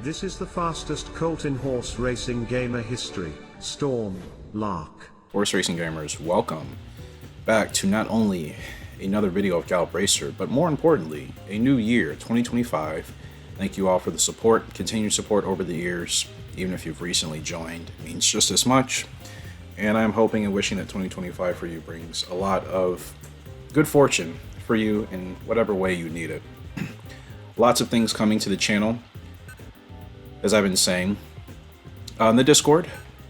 This is the fastest colt in horse racing gamer history, Storm Lark. Horse racing gamers, welcome back to not only another video of Gallop Racer, but more importantly, a new year, 2025. Thank you all for the support, continued support over the years, even if you've recently joined. It means just as much. And I'm hoping and wishing that 2025 for you brings a lot of good fortune for you in whatever way you need it. Lots of things coming to the channel, as I've been saying, on the Discord.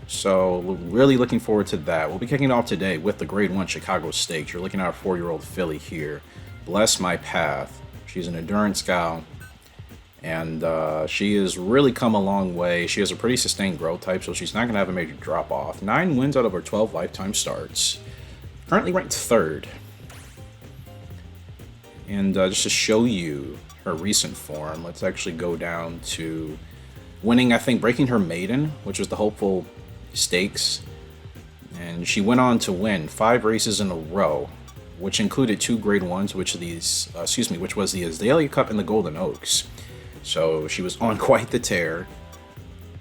So we're really looking forward to that. We'll be kicking off today with the Grade 1 Chicago Stakes. You're looking at a 4-year-old filly here. Bless My Path. She's an endurance gal, and she has really come a long way. She has a pretty sustained growth type, so she's not going to have a major drop off. 9 wins out of her 12 lifetime starts. Currently ranked 3rd. And just to show you her recent form, let's actually go down to winning, I think, breaking her maiden, which was the Hopeful Stakes. And she went on to win 5 races in a row, which included 2 Grade 1s, which was the Azalea Cup and the Golden Oaks. So she was on quite the tear.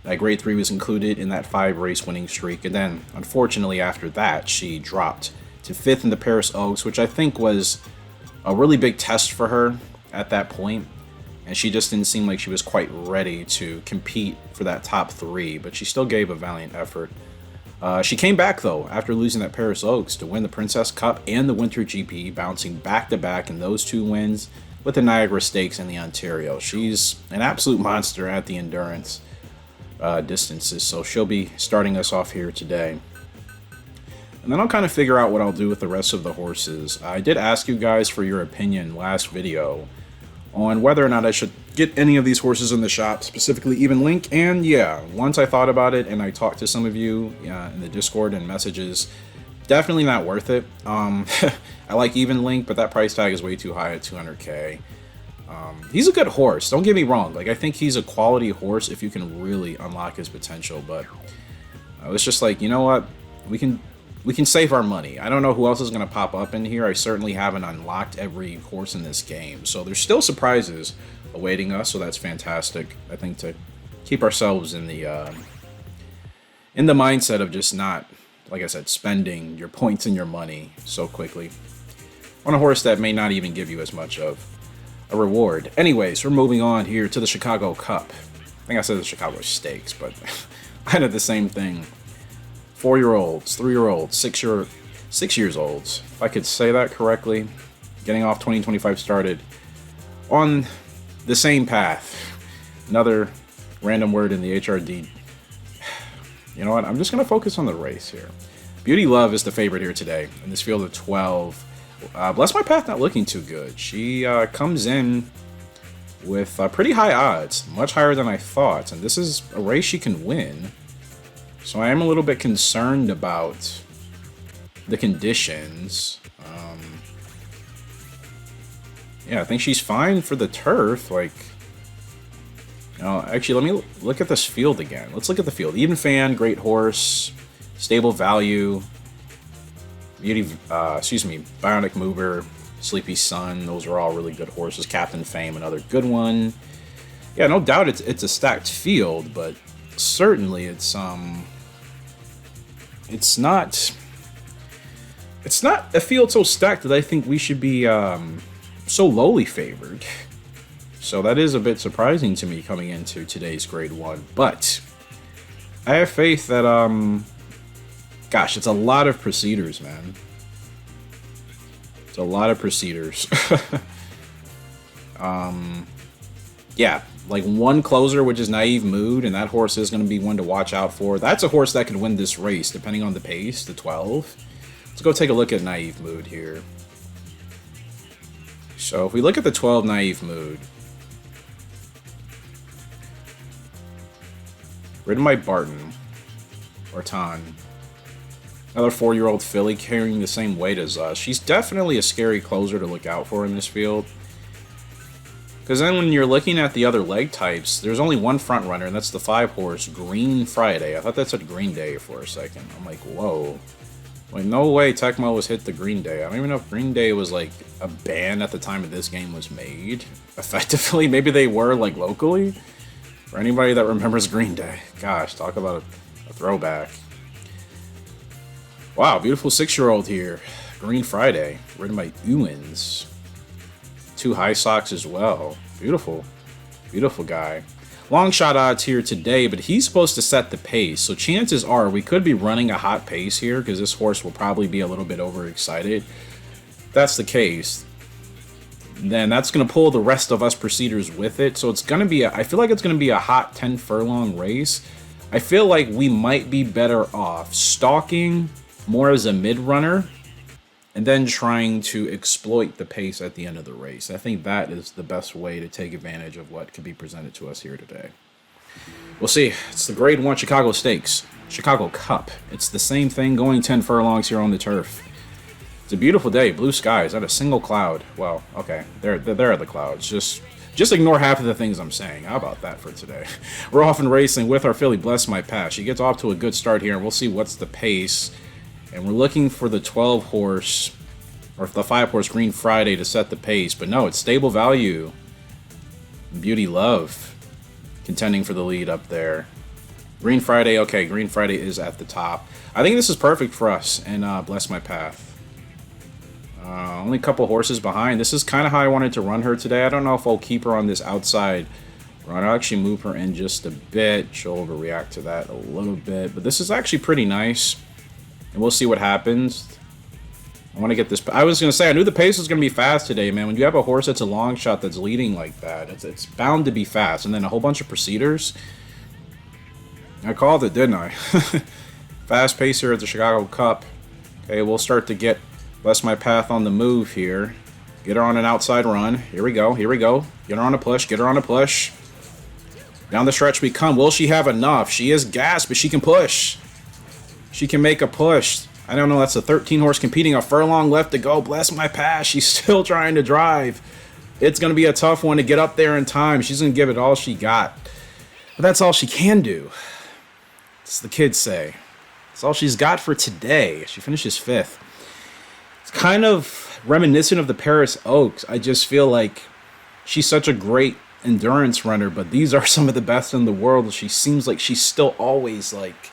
That Grade 3 was included in that 5 race winning streak. And then, unfortunately, after that, she dropped to 5th in the Paris Oaks, which I think was a really big test for her at that point. And she just didn't seem like she was quite ready to compete for that top 3, but she still gave a valiant effort. She came back, though, after losing that Paris Oaks to win the Princess Cup and the Winter GP, bouncing back-to-back in those 2 wins with the Niagara Stakes and the Ontario. She's an absolute monster at the endurance distances, so she'll be starting us off here today. And then I'll kind of figure out what I'll do with the rest of the horses. I did ask you guys for your opinion last video on whether or not I should get any of these horses in the shop, specifically Even Link. And yeah, once I thought about it and I talked to some of you in the Discord and messages, definitely not worth it. I like Even Link, but that price tag is way too high at 200k. He's a good horse, don't get me wrong. Like, I think he's a quality horse if you can really unlock his potential, but I was just like, you know what, we can save our money. I don't know who else is going to pop up in here. I certainly haven't unlocked every horse in this game. So there's still surprises awaiting us, so that's fantastic. I think to keep ourselves in the mindset of just not, like I said, spending your points and your money so quickly on a horse that may not even give you as much of a reward. Anyways, we're moving on here to the Chicago Cup. I think I said the Chicago Stakes, but I did the same thing. 4-year-olds, 3-year-olds, 6 years olds, if I could say that correctly, getting off 2025 started on the same path. Another random word in the HRD. You know what, I'm just going to focus on the race here. Beauty Love is the favorite here today in this field of 12. Bless My Path not looking too good. She comes in with pretty high odds, much higher than I thought, and this is a race she can win. So I am a little bit concerned about the conditions. Yeah, I think she's fine for the turf. Like, you know, actually, let me look at this field again. Let's look at the field. Even Fan, great horse, stable value. Bionic Mover, Sleepy Sun. Those are all really good horses. Captain Fame, another good one. Yeah, no doubt it's a stacked field, but certainly it's not a field so stacked that I think we should be so lowly favored. So that is a bit surprising to me coming into today's Grade 1. But I have faith that, gosh, it's a lot of Proceeders, man. It's a lot of Proceeders. Yeah, like one closer, which is Naive Mood, and that horse is going to be one to watch out for. That's a horse that could win this race, depending on the pace, the 12. Let's go take a look at Naive Mood here. So if we look at the 12 Naive Mood, ridden by Barton, or Tan, another 4-year-old filly carrying the same weight as us. She's definitely a scary closer to look out for in this field. Because then when you're looking at the other leg types, there's only one front runner, and that's the 5-horse Green Friday. I thought that said Green Day for a second. I'm like, whoa. Like, no way Tecmo was hit the Green Day. I don't even know if Green Day was, like, a band at the time of this game was made. Effectively, maybe they were, like, locally. For anybody that remembers Green Day. Gosh, talk about a throwback. Wow, beautiful 6-year-old here. Green Friday, ridden by Ewins. 2 high socks as well. Beautiful. Beautiful guy. Long shot odds here today, but he's supposed to set the pace. So chances are we could be running a hot pace here because this horse will probably be a little bit overexcited. If that's the case, then that's going to pull the rest of us proceeders with it. So it's going to be, I feel like it's going to be a hot 10 furlong race. I feel like we might be better off stalking more as a mid-runner and then trying to exploit the pace at the end of the race. I think that is the best way to take advantage of what could be presented to us here today. We'll see. It's the Grade 1 Chicago Stakes, Chicago Cup. It's the same thing going 10 furlongs here on the turf. It's a beautiful day, blue skies, not a single cloud. Well, okay, there are the clouds. Just ignore half of the things I'm saying. How about that for today? We're off and racing with our filly, Bless My Pass. She gets off to a good start here, and we'll see what's the pace. And we're looking for the 12 horse, or the 5 horse Green Friday to set the pace. But no, it's Stable Value. Beauty Love contending for the lead up there. Green Friday, okay, Green Friday is at the top. I think this is perfect for us, and Bless My Path. Only a couple horses behind. This is kind of how I wanted to run her today. I don't know if I'll keep her on this outside run. I'll actually move her in just a bit. She'll overreact to that a little bit. But this is actually pretty nice. And we'll see what happens. I want to get this. I was going to say, I knew the pace was going to be fast today, man. When you have a horse that's a long shot that's leading like that, it's bound to be fast. And then a whole bunch of proceeders. I called it, didn't I? Fast pacer at the Chicago Cup. Okay, we'll start to get Bless My Path on the move here. Get her on an outside run. Here we go. Here we go. Get her on a push. Get her on a push. Down the stretch we come. Will she have enough? She is gassed, but she can push. She can make a push. I don't know. That's a 13 horse competing. A furlong left to go. Bless My Path. She's still trying to drive. It's going to be a tough one to get up there in time. She's going to give it all she got. But that's all she can do. As the kids say. That's all she's got for today. She finishes 5th. It's kind of reminiscent of the Paris Oaks. I just feel like she's such a great endurance runner, but these are some of the best in the world. She seems like she's still always like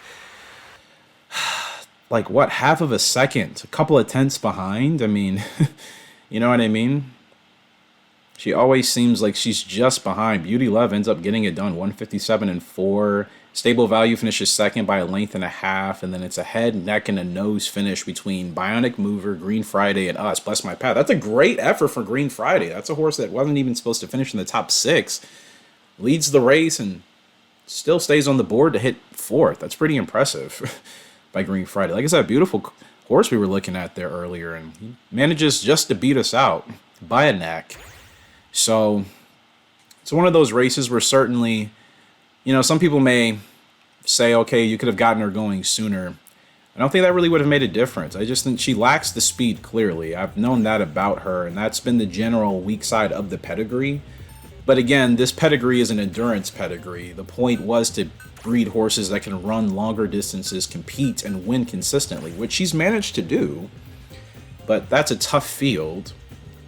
what, half of a second, a couple of tenths behind. I mean, you know what I mean? She always seems like she's just behind. Beauty Love ends up getting it done, 157-4. Stable Value finishes second by a length and a half, and then it's a head, neck, and a nose finish between Bionic Mover, Green Friday, and us. Bless My Path. That's a great effort for Green Friday. That's a horse that wasn't even supposed to finish in the top 6. Leads the race and still stays on the board to hit 4th. That's pretty impressive by Green Friday. Like I said, beautiful horse we were looking at there earlier, and he manages just to beat us out by a neck. So it's one of those races where certainly, you know, some people may say, okay, you could have gotten her going sooner. I don't think that really would have made a difference. I just think she lacks the speed, clearly. I've known that about her, and that's been the general weak side of the pedigree. But again, this pedigree is an endurance pedigree. The point was to breed horses that can run longer distances, compete, and win consistently, which she's managed to do. But that's a tough field.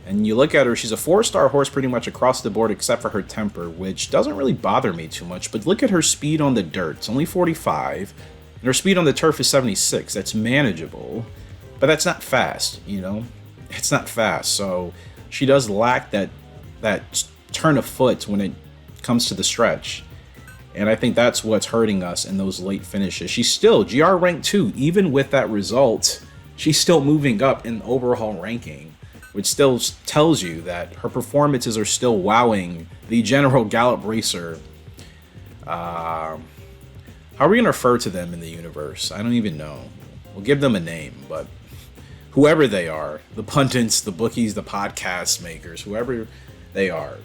And you look at her, she's a 4-star horse pretty much across the board except for her temper, which doesn't really bother me too much. But look at her speed on the dirt. It's only 45. And her speed on the turf is 76. That's manageable. But that's not fast, you know? It's not fast. So she does lack that turn of foot when it comes to the stretch. And I think that's what's hurting us in those late finishes. She's still GR rank 2. Even with that result, she's still moving up in overall ranking, which still tells you that her performances are still wowing the general Gallop Racer. How are we going to refer to them in the universe? I don't even know. We'll give them a name, but whoever they are, the pundits, the bookies, the podcast makers, whoever they are,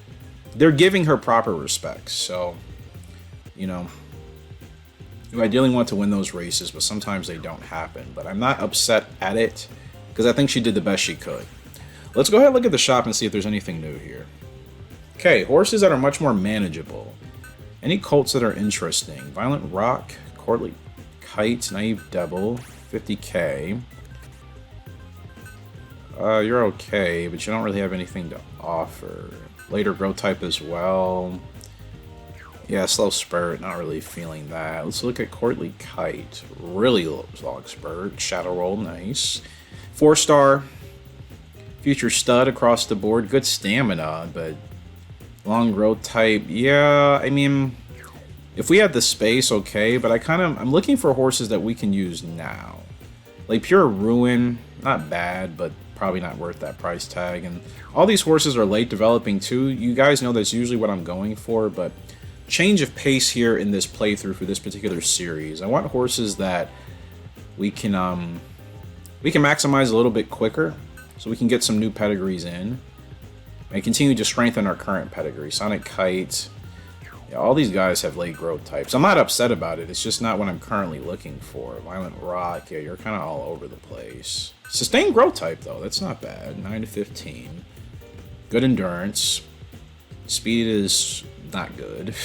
they're giving her proper respects. So, you know, you ideally want to win those races, but sometimes they don't happen. But I'm not upset at it because I think she did the best she could. Let's go ahead and look at the shop and see if there's anything new here. Okay, horses that are much more manageable. Any colts that are interesting? Violent Rock, Courtly Kite, Naive Devil, 50k. You're okay, but you don't really have anything to offer. Later Grow Type as well. Yeah, slow spurt, not really feeling that. Let's look at Courtly Kite. Really long spurt. Shadow roll, nice. 4-star. Future stud across the board. Good stamina, but long growth type. Yeah, I mean, if we had the space, okay, but I'm looking for horses that we can use now. Like Pure Ruin, not bad, but probably not worth that price tag. And all these horses are late developing too. You guys know that's usually what I'm going for, but change of pace here in this playthrough for this particular series. I want horses that we can maximize a little bit quicker, so we can get some new pedigrees in and continue to strengthen our current pedigree. Sonic Kite, yeah, all these guys have late growth types. I'm not upset about it. It's just not what I'm currently looking for. Violent Rock, yeah, you're kind of all over the place. Sustained growth type though, that's not bad. 9 to 15. Good endurance. Speed is not good.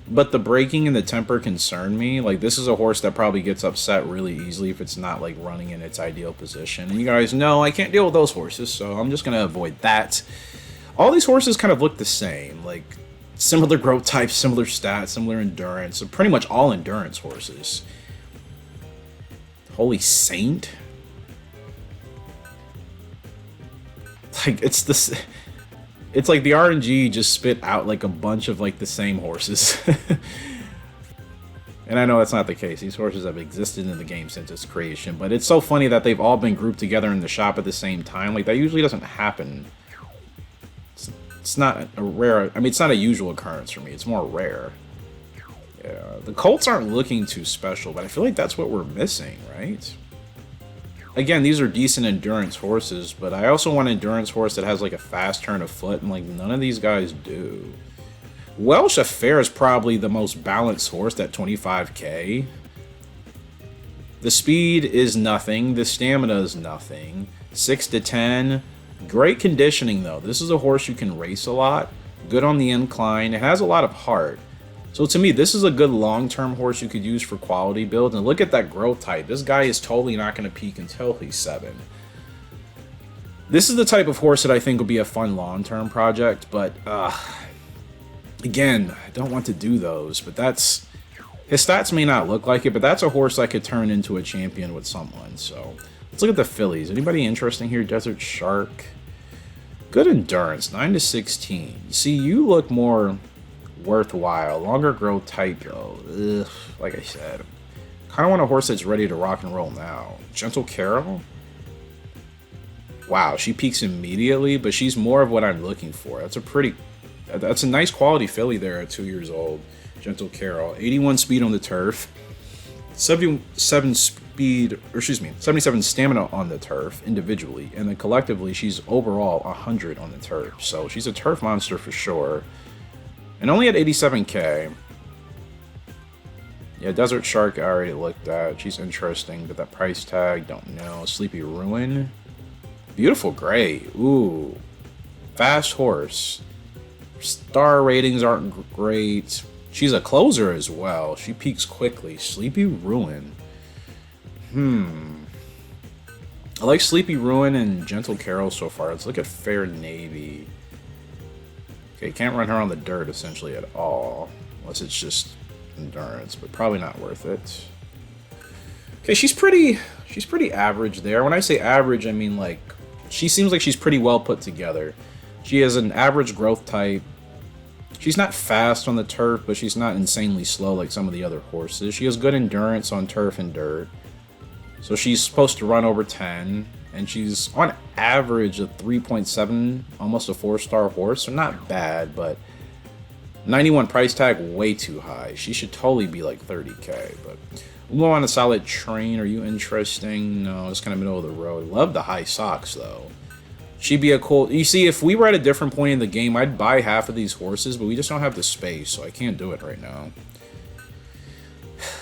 But the braking and the temper concern me. Like, this is a horse that probably gets upset really easily if it's not like running in its ideal position. And you guys know I can't deal with those horses, so I'm just gonna avoid that. All these horses kind of look the same, like similar growth types, similar stats, similar endurance. So pretty much all endurance horses. Holy Saint. Like, it's this. It's like the RNG just spit out like a bunch of like the same horses. And I know that's not the case. These horses have existed in the game since its creation, but it's so funny that they've all been grouped together in the shop at the same time. Like, that usually doesn't happen. It's not a rare, I mean, it's not a usual occurrence for me. It's more rare. Yeah, the Colts aren't looking too special, but I feel like that's what we're missing, right? Again, these are decent endurance horses, but I also want an endurance horse that has like a fast turn of foot, and like none of these guys do. Welsh Affair is probably the most balanced horse at 25k. The speed is nothing, the stamina is nothing. 6 to 10. Great conditioning though. This is a horse you can race a lot. Good on the incline. It has a lot of heart. So to me, this is a good long-term horse you could use for quality build. And look at that growth type. This guy is totally not going to peak until he's 7. This is the type of horse that I think will be a fun long-term project. But, again, I don't want to do those. But that's... His stats may not look like it, but that's a horse I could turn into a champion with someone. So, let's look at the fillies. Anybody interesting here? Desert Shark. Good endurance. 9 to 16. See, you look more... worthwhile. Longer growth type though. Ugh, like I said, kind of want a horse that's ready to rock and roll now. Gentle Carol. Wow, she peaks immediately, but she's more of what I'm looking for. That's a nice quality filly there at 2 years old. Gentle Carol. 81 speed on the turf. 77 speed, or excuse me, 77 stamina on the turf individually, and then collectively she's overall 100 on the turf. So she's a turf monster for sure. And only at 87k. Yeah, Desert Shark I already looked at. She's interesting, but that price tag, don't know. Sleepy Ruin. Beautiful gray. Ooh. Fast horse. Star ratings aren't great. She's a closer as well. She peaks quickly. Sleepy Ruin. I like Sleepy Ruin and Gentle Carol so far. Let's look at Fair Navy. Okay, can't run her on the dirt essentially at all, unless it's just endurance, but probably not worth it. Okay, she's pretty average there. When I say average, I mean like she seems like she's pretty well put together. She has an average growth type. She's not fast on the turf, but she's not insanely slow like some of the other horses. She has good endurance on turf and dirt. So she's supposed to run over 10. And she's on average a 3.7, almost a 4-star horse. So not bad, but 91 price tag, way too high. She should totally be like 30k. But we'll go on a Solid Train. Are you interesting? No, it's kind of middle of the road. Love the high socks, though. She'd be a cool... You see, if we were at a different point in the game, I'd buy half of these horses, but we just don't have the space, so I can't do it right now.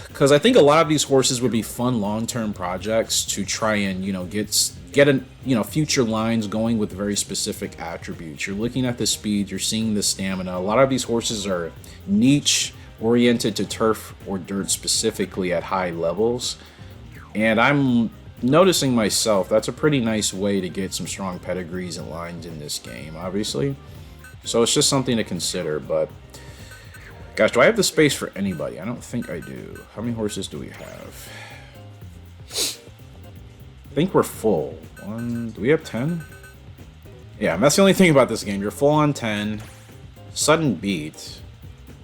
Because I think a lot of these horses would be fun long-term projects to try and, you know, get a, you know, future lines going with very specific attributes. You're looking at the speed, you're seeing the stamina. A lot of these horses are niche oriented to turf or dirt specifically at high levels. And I'm noticing myself, that's a pretty nice way to get some strong pedigrees and lines in this game, obviously. So it's just something to consider, but Gosh, do I have the space for anybody? I don't think I do. How many horses do we have? I think we're full. Do we have 10? Yeah, that's the only thing about this game. You're full on 10. Sudden beat.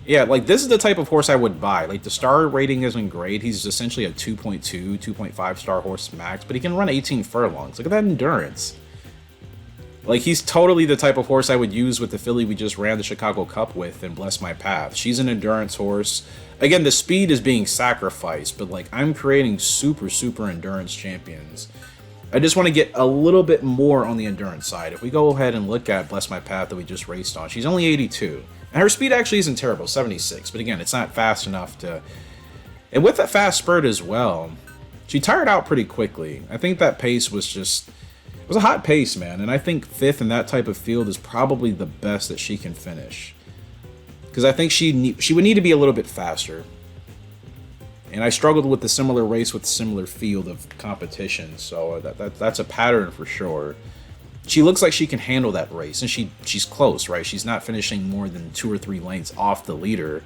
Yeah, like, this is the type of horse I would buy. Like, the star rating isn't great. He's essentially a 2.2, 2.5 star horse max, but he can run 18 furlongs. Look at that endurance. Like, he's totally the type of horse I would use with the filly we just ran the Chicago Cup with and Bless My Path. She's an endurance horse. Again, the speed is being sacrificed, but, like, I'm creating super, super endurance champions. I just want to get a little bit more on the endurance side. If we go ahead and look at Bless My Path that we just raced on, she's only 82. And her speed actually isn't terrible, 76. But again, it's not fast enough to... And with that fast spurt as well, she tired out pretty quickly. I think that pace was just... It was a hot pace, man. And I think 5th in that type of field is probably the best that she can finish. Because I think she would need to be a little bit faster. And I struggled with the similar race with similar field of competition. So that's a pattern for sure. She looks like she can handle that race, and she's close, right? She's not finishing more than 2 or 3 lengths off the leader,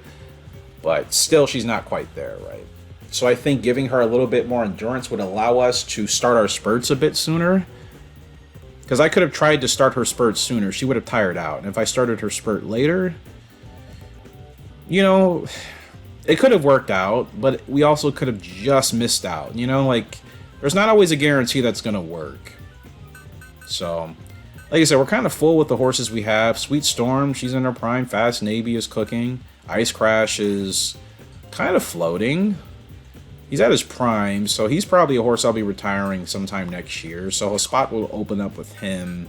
but still she's not quite there, right? So I think giving her a little bit more endurance would allow us to start our spurts a bit sooner, because I could have tried to start her spurt sooner. She would have tired out, and if I started her spurt later, you know, it could have worked out, but we also could have just missed out. You know, like, there's not always a guarantee that's going to work. So, like I said, we're kind of full with the horses we have. Sweet Storm, she's in her prime. Fast Navy is cooking. Ice Crash is kind of floating. He's at his prime, so he's probably a horse I'll be retiring sometime next year. So a spot will open up with him.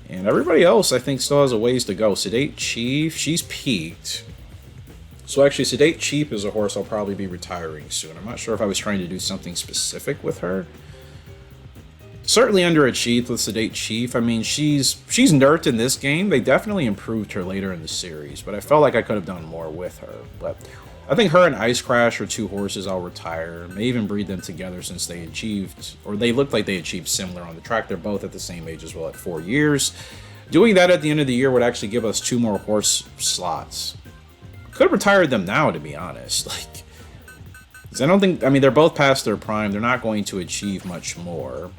And everybody else, I think, still has a ways to go. Sedate Chief, she's peaked. So actually, Sedate Chief is a horse I'll probably be retiring soon. I'm not sure if I was trying to do something specific with her. Certainly underachieved with Sedate Chief. I mean, she's nerfed in this game. They definitely improved her later in the series, but I felt like I could have done more with her. But I think her and Ice Crash are 2 horses I'll retire. May even breed them together since they achieved, or they looked like they achieved similar on the track. They're both at the same age as well at 4 years. Doing that at the end of the year would actually give us 2 more horse slots. Could have retired them now, to be honest. Like, 'cause I don't think, I mean, they're both past their prime. They're not going to achieve much more,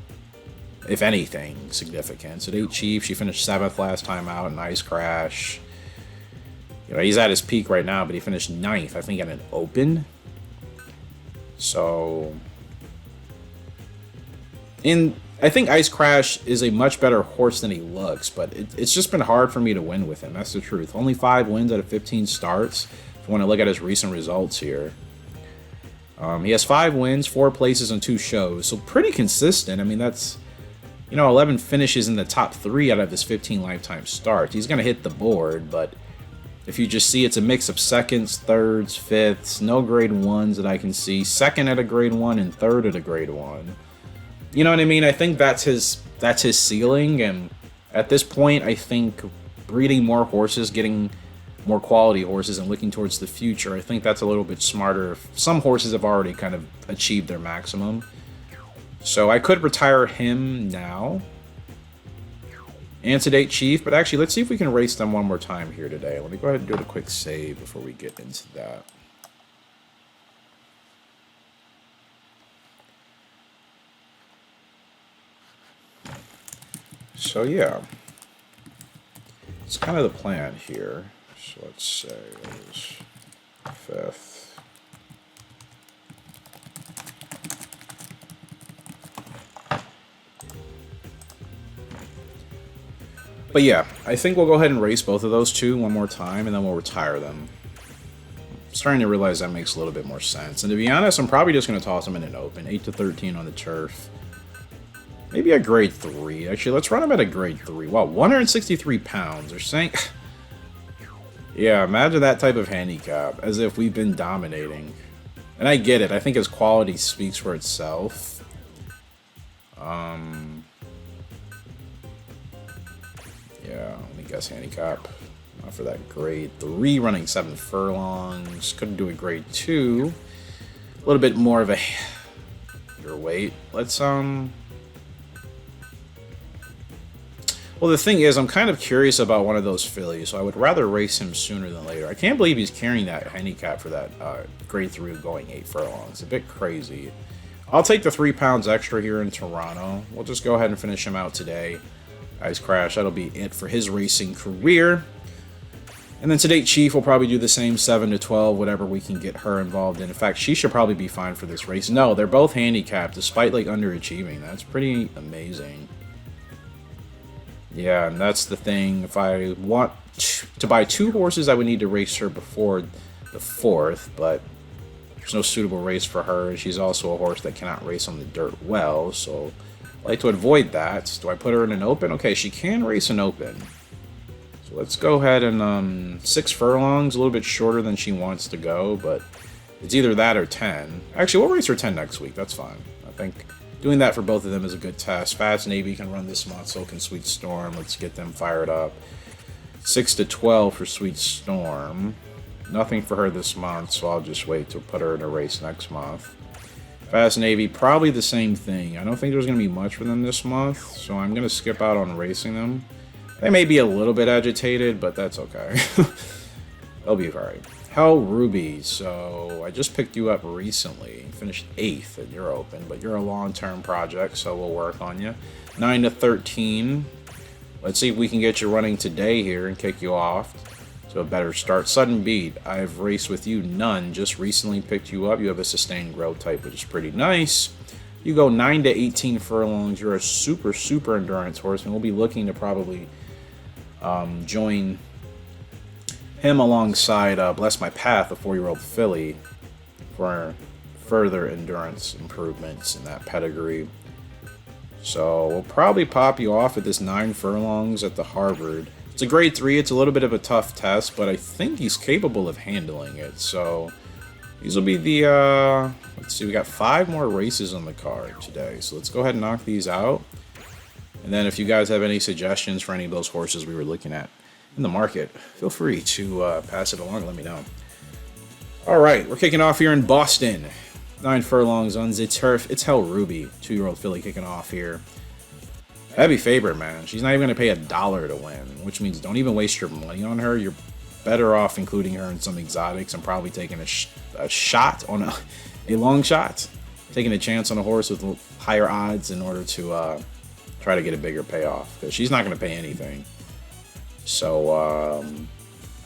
if anything, significant. Sedate Chief, she finished 7th last time out in Ice Crash. You know, he's at his peak right now, but he finished 9th, I think, at an Open. So, I think Ice Crash is a much better horse than he looks, but it's just been hard for me to win with him. That's the truth. Only 5 wins out of 15 starts, if you want to look at his recent results here. He has 5 wins, 4 places, and 2 shows, so pretty consistent. I mean, that's... You know, 11 finishes in the top 3 out of his 15 lifetime starts. He's going to hit the board, but if you just see, it's a mix of 2nds, 3rds, 5ths, no grade 1s that I can see. 2nd at a grade 1 and 3rd at a grade 1. You know what I mean? I think that's his ceiling, and at this point, I think breeding more horses, getting more quality horses, and looking towards the future, I think that's a little bit smarter. Some horses have already kind of achieved their maximum. So I could retire him now. And Sedate Chief, but actually, let's see if we can race them one more time here today. Let me go ahead and do a quick save before we get into that. So yeah, it's kind of the plan here. So let's say it was 5th. But yeah, I think we'll go ahead and race both of those 2 one more time, and then we'll retire them. I'm starting to realize that makes a little bit more sense. And to be honest, I'm probably just going to toss them in an Open. 8 to 13 on the turf. Maybe a grade 3. Actually, let's run them at a grade 3. Wow, 163 pounds. They're saying... Yeah, imagine that type of handicap, as if we've been dominating. And I get it. I think his quality speaks for itself. Yeah, let me guess handicap. Not for that grade 3, running 7 furlongs. Couldn't do a grade 2. A little bit more of a your weight. Let's Well, the thing is, I'm kind of curious about one of those fillies, so I would rather race him sooner than later. I can't believe he's carrying that handicap for that grade 3 going 8 furlongs. It's a bit crazy. I'll take the 3 pounds extra here in Toronto. We'll just go ahead and finish him out today. Guys, Crash, that'll be it for his racing career. And then today, Chief will probably do the same, 7 to 12, whatever we can get her involved in. In fact, she should probably be fine for this race. No, they're both handicapped, despite, like, underachieving. That's pretty amazing. Yeah, and that's the thing. If I want to buy 2 horses, I would need to race her before the 4th, but there's no suitable race for her. She's also a horse that cannot race on the dirt well, so I like to avoid that. Do I put her in an open? Okay, she can race an open. So let's go ahead and 6 furlongs, a little bit shorter than she wants to go, but it's either that or 10. Actually, we'll race her 10 next week. That's fine. I think doing that for both of them is a good test. Fast Navy can run this month, so can Sweet Storm. Let's get them fired up. 6 to 12 for Sweet Storm. Nothing for her this month, so I'll just wait to put her in a race next month. Fast Navy, probably the same thing. I don't think there's going to be much for them this month, so I'm going to skip out on racing them. They may be a little bit agitated, but that's okay. They'll be alright. Hell Ruby, so I just picked you up recently. You finished 8th in your open, but you're a long-term project, so we'll work on you. 9 to 13. Let's see if we can get you running today here and kick you off to a better start. Sudden Beat, I've raced with you none. Just recently picked you up. You have a sustained growth type, which is pretty nice. You go 9 to 18 furlongs. You're a super, super endurance horse, and we'll be looking to probably join him alongside Bless My Path, a 4-year-old filly, for further endurance improvements in that pedigree. So we'll probably pop you off at this 9 furlongs at the Harvard. It's a grade 3. It's a little bit of a tough test, but I think he's capable of handling it. So these will be the, let's see, we got 5 more races on the card today. So let's go ahead and knock these out. And then if you guys have any suggestions for any of those horses we were looking at in the market, feel free to pass it along and let me know. All right, we're kicking off here in Boston. 9 furlongs on the turf. It's Hell Ruby, 2-year-old filly kicking off here. Heavy favorite, man. She's not even going to pay $1 to win, which means don't even waste your money on her. You're better off including her in some exotics and probably taking a shot on a long shot. Taking a chance on a horse with higher odds in order to try to get a bigger payoff, because she's not going to pay anything. So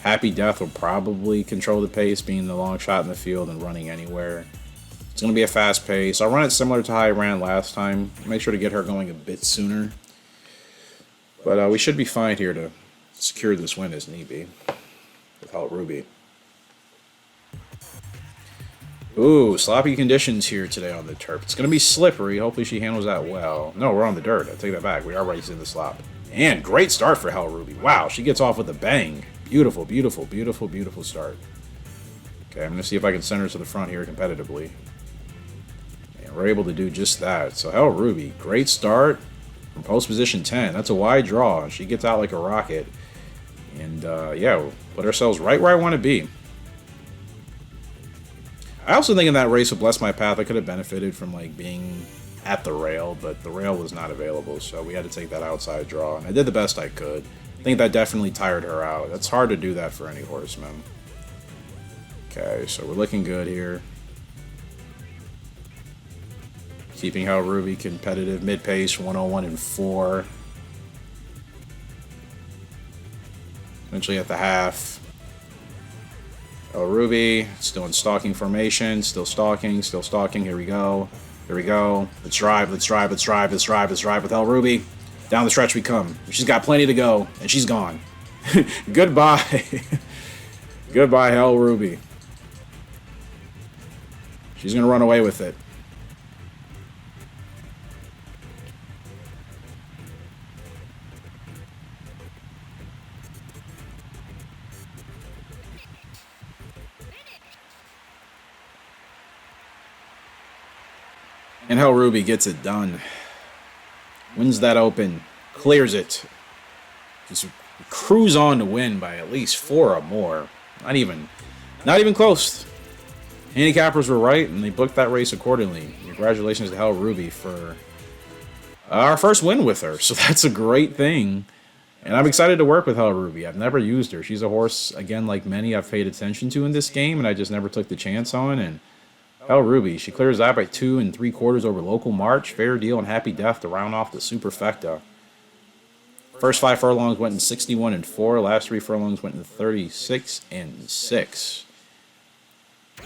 Happy Death will probably control the pace, being the long shot in the field and running anywhere. It's going to be a fast pace. I'll run it similar to how I ran last time. Make sure to get her going a bit sooner. But we should be fine here to secure this win as need be without Ruby. Ooh, sloppy conditions here today on the turf. It's going to be slippery. Hopefully she handles that well. No, we're on the dirt. I take that back. We are racing the slop. And great start for Hell Ruby. Wow, she gets off with a bang. Beautiful, beautiful, beautiful, beautiful start. Okay, I'm going to see if I can send her to the front here competitively. And we're able to do just that. So Hell Ruby, great start from post position 10. That's a wide draw. She gets out like a rocket. And yeah, we'll put ourselves right where I want to be. I also think in that race with Bless My Path, I could have benefited from like being at the rail, but the rail was not available, so we had to take that outside draw, and I did the best I could. I think that definitely tired her out. That's hard to do that for any horseman. Okay, so we're looking good here. Keeping Hell Ruby competitive, mid-pace, 101 and 4. Eventually at the half. Hell Ruby, still in stalking formation, still stalking, here we go. Here we go. Let's drive, let's drive, let's drive, let's drive, let's drive with Hell Ruby. Down the stretch we come. She's got plenty to go, and she's gone. Goodbye. Goodbye, Hell Ruby. She's going to run away with it. And Hell Ruby gets it done. Wins that open. Clears it. Just cruise on to win by at least 4 or more. Not even close. Handicappers were right, and they booked that race accordingly. Congratulations to Hell Ruby for our first win with her. So that's a great thing. And I'm excited to work with Hell Ruby. I've never used her. She's a horse, again, like many I've paid attention to in this game, and I just never took the chance on. And Hell Ruby, she clears that by 2 3/4 over local march. Fair deal and happy death to round off the superfecta. First 5 furlongs went in 61 4. Last 3 furlongs went in 36 6.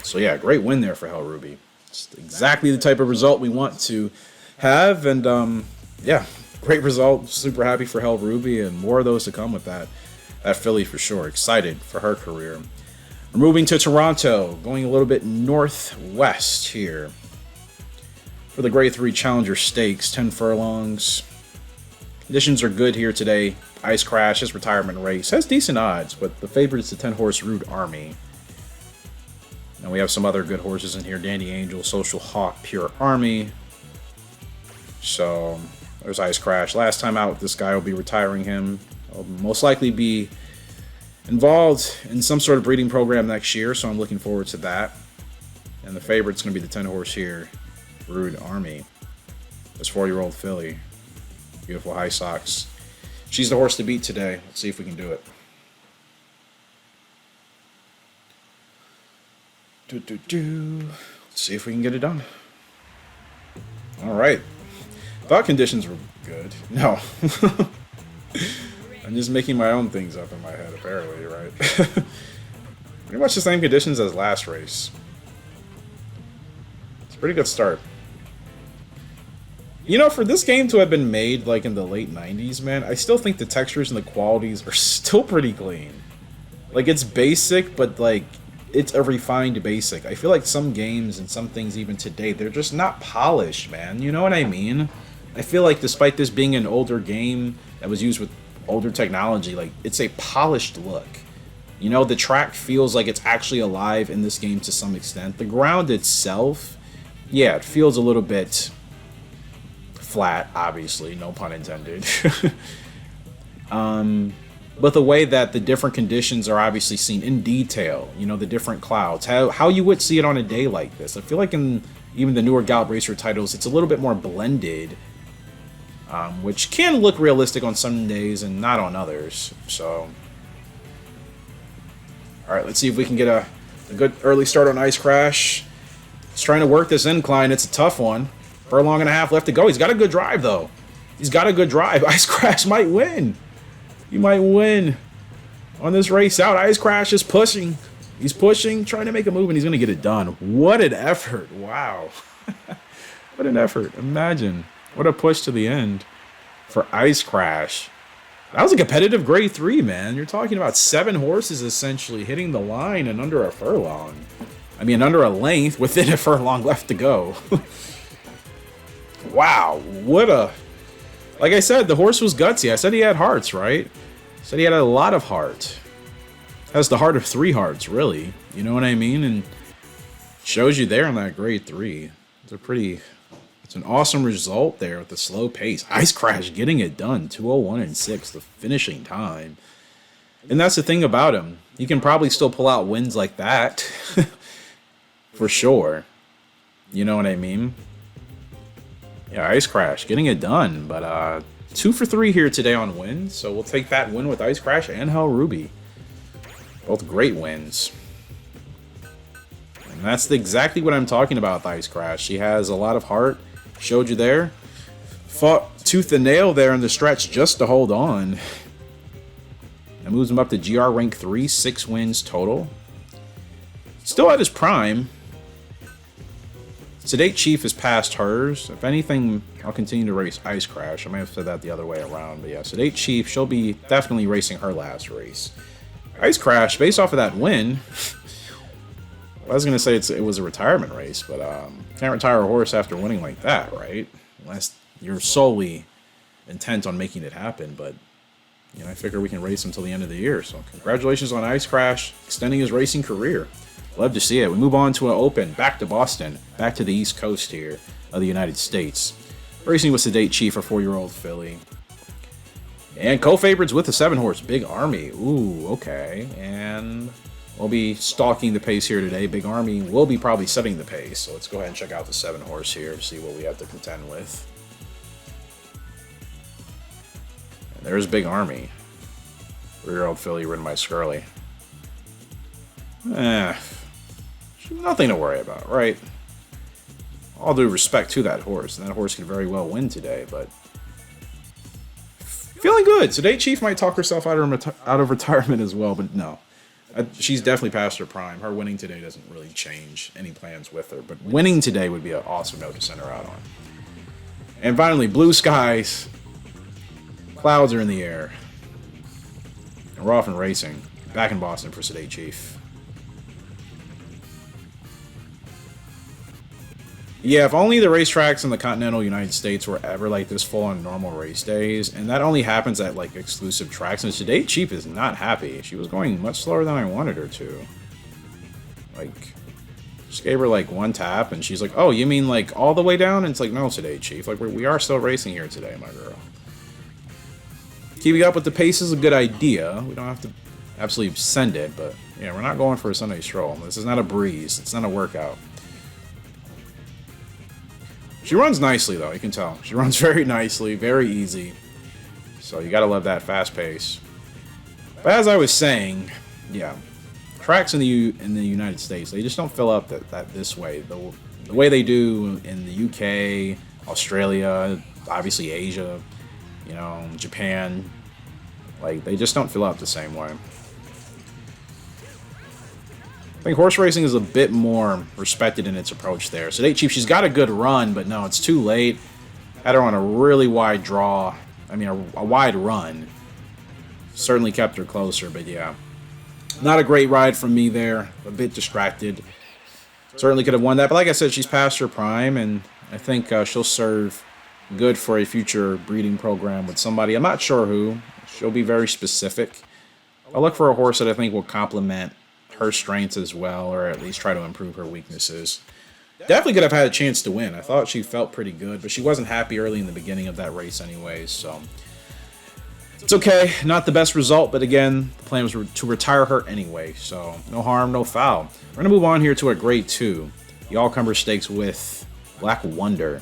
So yeah, great win there for Hell Ruby. It's exactly the type of result we want to have, and yeah, great result. Super happy for Hell Ruby, and more of those to come with that filly for sure. Excited for her career. We're moving to Toronto, going a little bit northwest here for the Grade 3 Challenger Stakes, 10 furlongs. Conditions are good here today. Ice Crash, his retirement race, has decent odds, but the favorite is the 10-horse Rude Army. And we have some other good horses in here. Dandy Angel, Social Hawk, Pure Army. So there's Ice Crash. Last time out, this guy will be retiring him. I'll most likely be involved in some sort of breeding program next year, so I'm looking forward to that. And the favorite's going to be the 10-horse here, Rude Army. This 4-year-old filly. Beautiful high socks. She's the horse to beat today. Let's see if we can do it. Let's see if we can get it done. All right. Thought conditions were good. No. I'm just making my own things up in my head, apparently, right? Pretty much the same conditions as last race. It's a pretty good start. You know, for this game to have been made like in the late 90s, man, I still think the textures and the qualities are still pretty clean. Like, it's basic, but like, it's a refined basic. I feel like some games and some things even today, they're just not polished, man. You know what I mean? I feel like despite this being an older game that was used with older technology, like, it's a polished look. You know, the track feels like it's actually alive in this game to some extent. The ground itself, yeah, it feels a little bit flat, obviously, no pun intended. But the way that the different conditions are obviously seen in detail, you know, the different clouds, how you would see it on a day like this. I feel like in even the newer Gallop Racer titles, it's a little bit more blended, which can look realistic on some days and not on others. So, all right, let's see if we can get a good early start on Ice Crash. He's trying to work this incline. It's a tough one. Furlong and a half left to go. He's got a good drive, though. He's got a good drive. Ice Crash might win. He might win on this race out. Ice Crash is pushing. He's pushing, trying to make a move, and he's going to get it done. What an effort. Wow. What an effort. Imagine. What a push to the end for Ice Crash. That was a competitive grade 3, man. You're talking about 7 horses essentially hitting the line in under a furlong. I mean, under a length within a furlong left to go. Wow. What a... Like I said, the horse was gutsy. I said he had hearts, right? I said he had a lot of heart. Has the heart of 3 hearts, really. You know what I mean? And shows you there on that grade 3. It's an awesome result there with the slow pace. Ice Crash getting it done. 2:01 6, the finishing time. And that's the thing about him. He can probably still pull out wins like that. For sure. You know what I mean? Yeah, Ice Crash getting it done, but 2 for 3 here today on wins, so we'll take that win with Ice Crash and Hell Ruby. Both great wins. And that's exactly what I'm talking about with Ice Crash. She has a lot of heart, showed you there. Fought tooth and nail there in the stretch just to hold on. That moves him up to GR rank 3, 6 wins total. Still at his prime. Sedate Chief is past hers. If anything, I'll continue to race Ice Crash. I may have said that the other way around, but yeah, Sedate Chief, she'll be definitely racing her last race. Ice Crash, based off of that win, I was going to say it was a retirement race, but can't retire a horse after winning like that, right? Unless you're solely intent on making it happen, but you know, I figure we can race until the end of the year. So congratulations on Ice Crash, extending his racing career. Love to see it. We move on to an open, back to Boston, back to the East Coast here of the United States. Racing with Sedate Chief, a 4-year-old filly. And co-favorites with the 7-horse, Big Army. Ooh, okay. And we'll be stalking the pace here today. Big Army will be probably setting the pace. So let's go ahead and check out the 7-horse here, see what we have to contend with. And there's Big Army. 3-year-old filly ridden by Skirly. Nothing to worry about, right? All due respect to that horse, and that horse could very well win today, but feeling good. Today, Chief might talk herself out of retirement as well, but no. She's definitely past her prime. Her winning today doesn't really change any plans with her, but winning today would be an awesome note to send her out on. And finally, blue skies. Clouds are in the air. And we're off and racing. Back in Boston for Today, Chief. Yeah, if only the racetracks in the continental United States were ever like this full on normal race days, and that only happens at like exclusive tracks, and today Chief is not happy. She was going much slower than I wanted her to. Like, just gave her like one tap, and she's like, oh, you mean like all the way down? And it's like, no, Today Chief. Like, we are still racing here today, my girl. Keeping up with the pace is a good idea. We don't have to absolutely send it, but yeah, we're not going for a Sunday stroll. This is not a breeze. It's not a workout. She runs nicely, though, you can tell. She runs very nicely, very easy. So you gotta love that fast pace. But as I was saying, yeah, tracks in the United States, they just don't fill up that this way. The way they do in the UK, Australia, obviously Asia, you know, Japan. Like, they just don't fill up the same way. I think horse racing is a bit more respected in its approach there. So Today Chief, she's got a good run, but no, it's too late. Had her on a really wide draw. I mean, a wide run. Certainly kept her closer, but yeah. Not a great ride from me there. A bit distracted. Certainly could have won that, but like I said, she's past her prime, and I think she'll serve good for a future breeding program with somebody. I'm not sure who. She'll be very specific. I'll look for a horse that I think will complement her strengths as well, or at least try to improve her weaknesses. Definitely could have had a chance to win. I thought she felt pretty good, but she wasn't happy early in the beginning of that race anyways, so it's okay. Not the best result, but again, the plan was to retire her anyway, so no harm, no foul. We're going to move on here to a Grade 2, the All-Cumber Stakes with Black Wonder.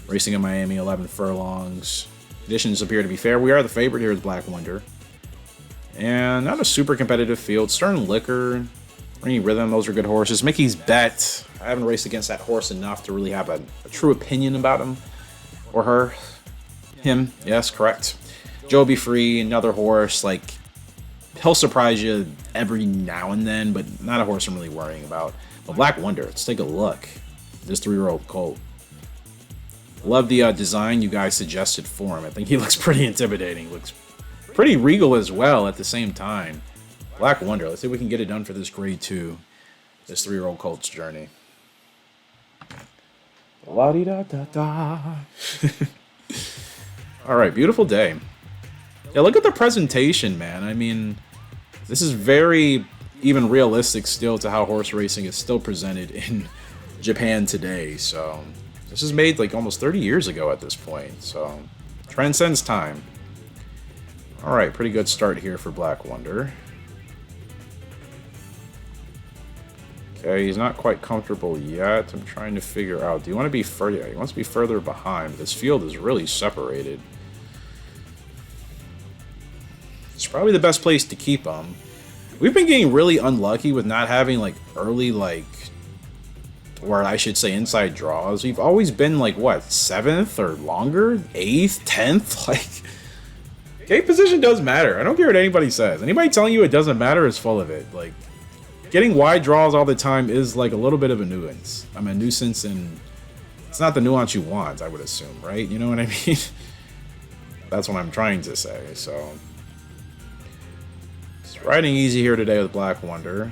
Racing in Miami, 11 furlongs. Conditions appear to be fair. We are the favorite here with Black Wonder. And not a super competitive field. Stern Liquor, Rainy Rhythm, those are good horses. Mickey's Bet, I haven't raced against that horse enough to really have a true opinion about him. Or her. Him, yes, correct. Joe Be Free, another horse, like, he'll surprise you every now and then, but not a horse I'm really worrying about. But Black Wonder, let's take a look. This 3-year-old colt. Love the design you guys suggested for him. I think he looks pretty intimidating. Looks pretty regal as well at the same time. Black Wonder. Let's see if we can get it done for this Grade 2. This 3-year-old colt's journey. La-di-da-da-da. Alright, beautiful day. Yeah, look at the presentation, man. I mean, this is very even realistic still to how horse racing is still presented in Japan today. So, this is made like almost 30 years ago at this point. So, transcends time. Alright, pretty good start here for Black Wonder. Okay, he's not quite comfortable yet. I'm trying to figure out. Do you want to be further? Yeah, he wants to be further behind. This field is really separated. It's probably the best place to keep him. We've been getting really unlucky with not having like early, like, or I should say inside draws. We've always been like, what, 7th or longer? 8th? 10th? Like, gate position does matter. I don't care what anybody says. Anybody telling you it doesn't matter is full of it. Like, getting wide draws all the time is like a little bit of a nuisance. I mean, nuisance, and it's not the nuance you want, I would assume, right? You know what I mean? That's what I'm trying to say. So, it's riding easy here today with Black Wonder.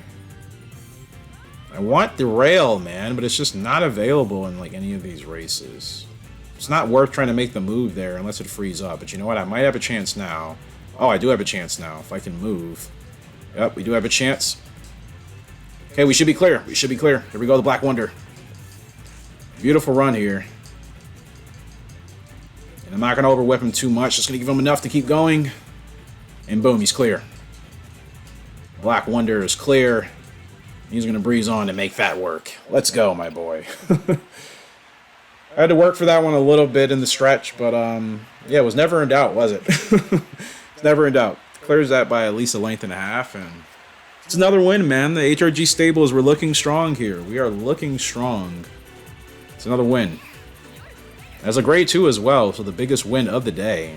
I want the rail, man, but it's just not available in like any of these races. It's not worth trying to make the move there unless it frees up. But you know what? I might have a chance now. Oh, I do have a chance now if I can move. Yep, we do have a chance. Okay, we should be clear. We should be clear. Here we go, the Black Wonder. Beautiful run here. And I'm not going to overwhip him too much. Just going to give him enough to keep going. And boom, he's clear. Black Wonder is clear. He's going to breeze on and make that work. Let's go, my boy. I had to work for that one a little bit in the stretch, but yeah, it was never in doubt, was it? It's never in doubt. clears that by at least a length and a half, and it's another win, man. The HRG stables, we're looking strong here. We are looking strong. It's another win. As a grade 2 as well, so the biggest win of the day.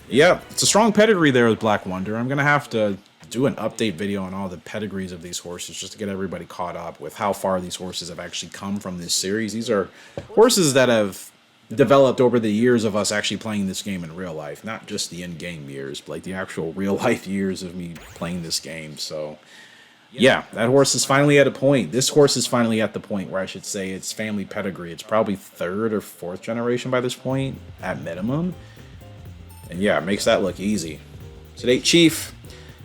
Yep, it's a strong pedigree there with Black Wonder. I'm going to have to do an update video on all the pedigrees of these horses just to get everybody caught up with how far these horses have actually come from this series. These are horses that have developed over the years of us actually playing this game in real life, not just the in-game years, but like the actual real life years of me playing this game. So yeah, that horse is finally at a point. This horse is finally at the point where I should say it's family pedigree. It's probably 3rd or 4th generation by this point at minimum. And yeah, it makes that look easy. Today, Chief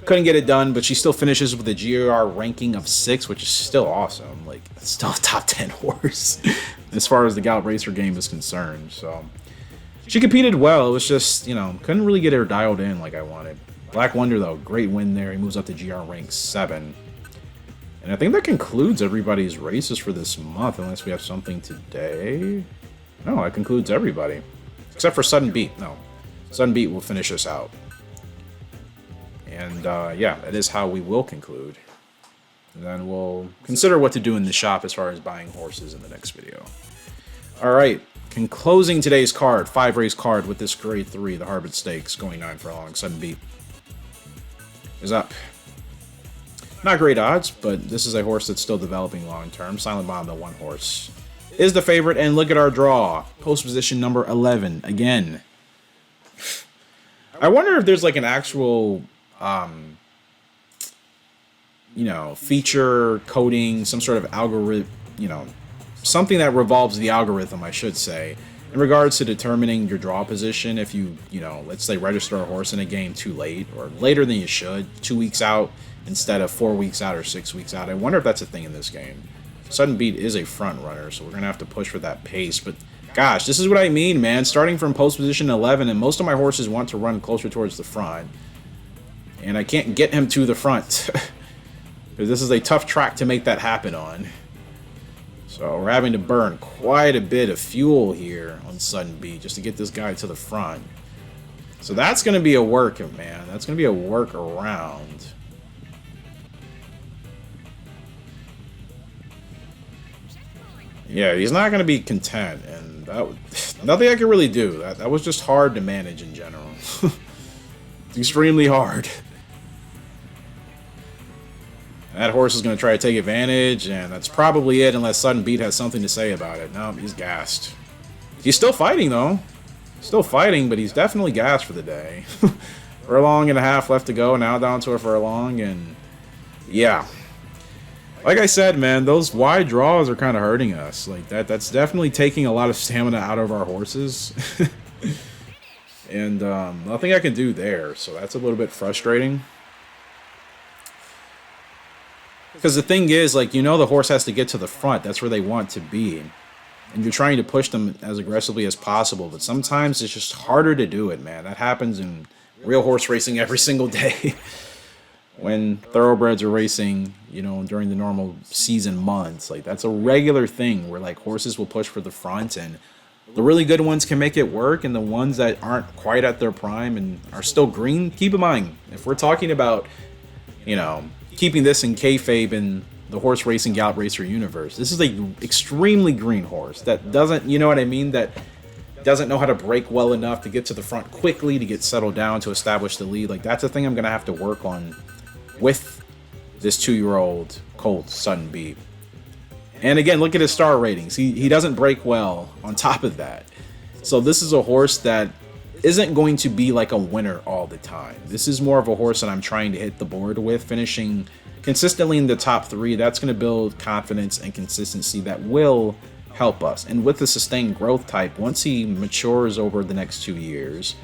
couldn't get it done, but she still finishes with a GR ranking of 6, which is still awesome. Like, it's still a top 10 horse as far as the Gallop Racer game is concerned. So she competed well. It was just, you know, couldn't really get her dialed in like I wanted. Black Wonder, though, great win there. He moves up to GR rank 7. And I think that concludes everybody's races for this month, unless we have something today. No, that concludes everybody. Except for Sudden Beat. No. Sudden Beat will finish us out. And yeah, that is how we will conclude. And then we'll consider what to do in the shop as far as buying horses in the next video. Alright, closing today's card, 5-race card with this grade 3, the Harvard Stakes, going 9 furlongs. Sudden Beat is up. Not great odds, but this is a horse that's still developing long term. Silent Bomb, the 1 horse, is the favorite. And look at our draw. Post position number 11 again. I wonder if there's like an actual, you know, feature coding, some sort of algorithm, you know, something that revolves the algorithm, I should say, in regards to determining your draw position. If you know, let's say register a horse in a game too late or later than you should, 2 weeks out instead of 4 weeks out or 6 weeks out. I wonder if that's a thing in this game. Sudden Beat is a front runner, so we're going to have to push for that pace, but gosh, this is what I mean, man. Starting from post position 11, and most of my horses want to run closer towards the front. And I can't get him to the front. Because this is a tough track to make that happen on. So we're having to burn quite a bit of fuel here on Sudden Beat just to get this guy to the front. So that's going to be a work, man. That's going to be a work around. Yeah, he's not going to be content, and that nothing I can really do. That was just hard to manage in general. It's extremely hard. That horse is going to try to take advantage, and that's probably it unless Sudden Beat has something to say about it. No, he's gassed. He's still fighting, though. Still fighting, but he's definitely gassed for the day. Furlong and a half left to go, now down to a furlong, and yeah. Like I said, man, those wide draws are kind of hurting us. Like that's definitely taking a lot of stamina out of our horses. And nothing I can do there, so that's a little bit frustrating. Because the thing is, like, you know, the horse has to get to the front. That's where they want to be. And you're trying to push them as aggressively as possible. But sometimes it's just harder to do it, man. That happens in real horse racing every single day. When thoroughbreds are racing, you know, during the normal season months. Like, that's a regular thing where, like, horses will push for the front. And the really good ones can make it work. And the ones that aren't quite at their prime and are still green, keep in mind, if we're talking about, you know, keeping this in kayfabe in the horse racing Gallop Racer universe, this is a extremely green horse that doesn't, you know what I mean, that doesn't know how to break well enough to get to the front quickly, to get settled down, to establish the lead. Like, that's a thing I'm going to have to work on with this 2-year-old colt, Sudden Beat. And again, look at his star ratings. He doesn't break well on top of that. So this is a horse that isn't going to be like a winner all the time. This is more of a horse that I'm trying to hit the board with, finishing consistently in the top 3. That's going to build confidence and consistency that will help us. And with the sustained growth type, once he matures over the next 2 years,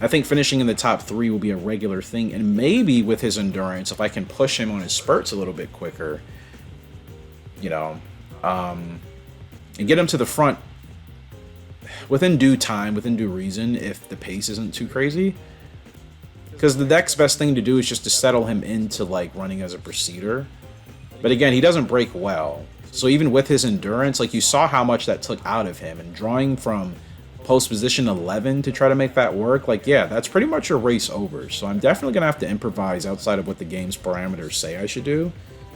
I think finishing in the top 3 will be a regular thing. And maybe with his endurance, if I can push him on his spurts a little bit quicker, you know, and get him to the front within due time, within due reason, if the pace isn't too crazy. Because the next best thing to do is just to settle him into, like, running as a proceeder. But again, he doesn't break well. So even with his endurance, like, you saw how much that took out of him. And drawing from post position 11 to try to make that work, like, yeah, that's pretty much your race over. So I'm definitely going to have to improvise outside of what the game's parameters say I should do.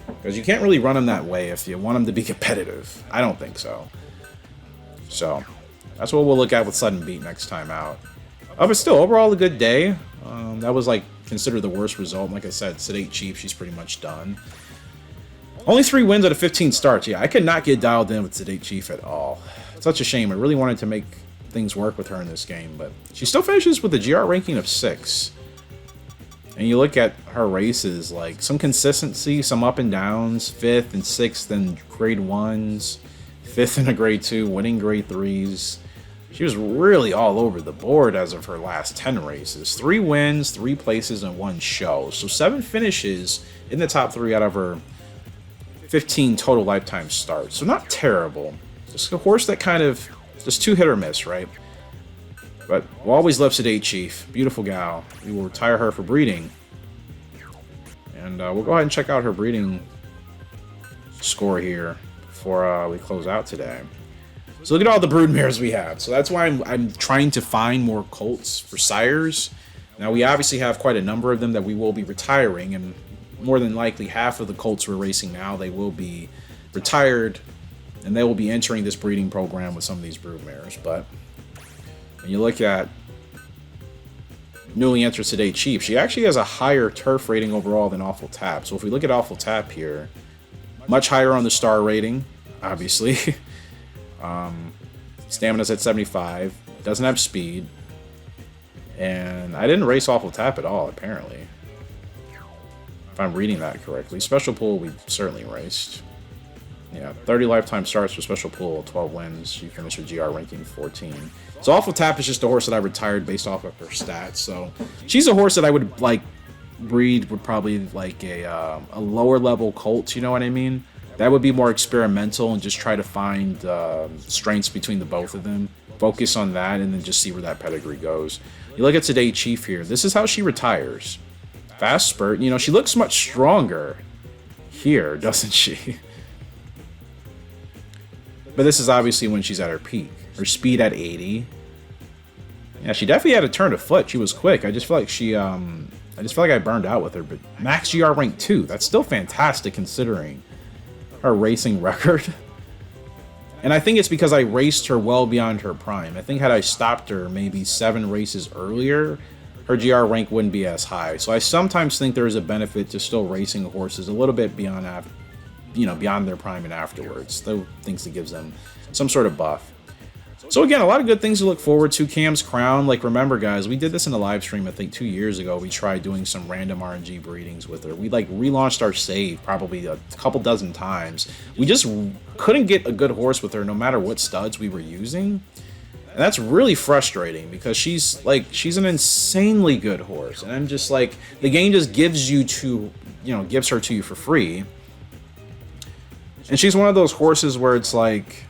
Because you can't really run them that way if you want them to be competitive. I don't think so. So that's what we'll look at with Sudden Beat next time out. But still, overall a good day. That was like considered the worst result. Like I said, Sedate Chief, she's pretty much done. Only 3 wins out of 15 starts. Yeah, I could not get dialed in with Sedate Chief at all. It's such a shame. I really wanted to make things work with her in this game, but she still finishes with a GR ranking of 6. And you look at her races, like some consistency, some up and downs, 5th and 6th in grade 1s, 5th in a grade 2, winning grade 3s. She was really all over the board as of her last 10 races. 3 wins, 3 places, and 1 show. So 7 finishes in the top 3 out of her 15 total lifetime starts. So not terrible. Just a horse that kind of, just 2 hit or miss, right? But we'll always love Sedate Chief. Beautiful gal. We will retire her for breeding. And we'll go ahead and check out her breeding score here before we close out today. So look at all the broodmares we have. So that's why I'm trying to find more colts for sires. Now we obviously have quite a number of them that we will be retiring, and more than likely half of the colts we're racing now, they will be retired, and they will be entering this breeding program with some of these broodmares. But when you look at newly entered Sedate Chief, she actually has a higher turf rating overall than Awful Tap. So if we look at Awful Tap here, much higher on the star rating, obviously. Stamina's at 75, doesn't have speed, and I didn't race Awful Tap at all, apparently. If I'm reading that correctly. Special Pool, we certainly raced. Yeah, 30 lifetime starts for Special Pool, 12 wins. She finished her GR ranking 14. So Awful Tap is just a horse that I retired based off of her stats. So she's a horse that I would like breed would probably like a lower level colt. You know what I mean? That would be more experimental and just try to find strengths between the both of them. Focus on that and then just see where that pedigree goes. You look at Sedate Chief here. This is how she retires. Fast spurt. You know, she looks much stronger here, doesn't she? But this is obviously when she's at her peak. Her speed at 80. Yeah, she definitely had a turn of foot. She was quick. I just feel like she, I just feel like I burned out with her. But max GR rank 2. That's still fantastic considering her racing record. And I think it's because I raced her well beyond her prime. I think had I stopped her maybe 7 races earlier, her GR rank wouldn't be as high. So I sometimes think there is a benefit to still racing horses a little bit beyond, beyond their prime and afterwards. Those things that gives them some sort of buff. So again, a lot of good things to look forward to. Cam's Crown, like remember guys, we did this in a live stream I think 2 years ago. We tried doing some random RNG breedings with her. We like relaunched our save probably a couple dozen times. We just couldn't get a good horse with her no matter what studs we were using. And that's really frustrating because she's an insanely good horse. And I'm just like, the game just gives her to you for free. And she's one of those horses where it's like,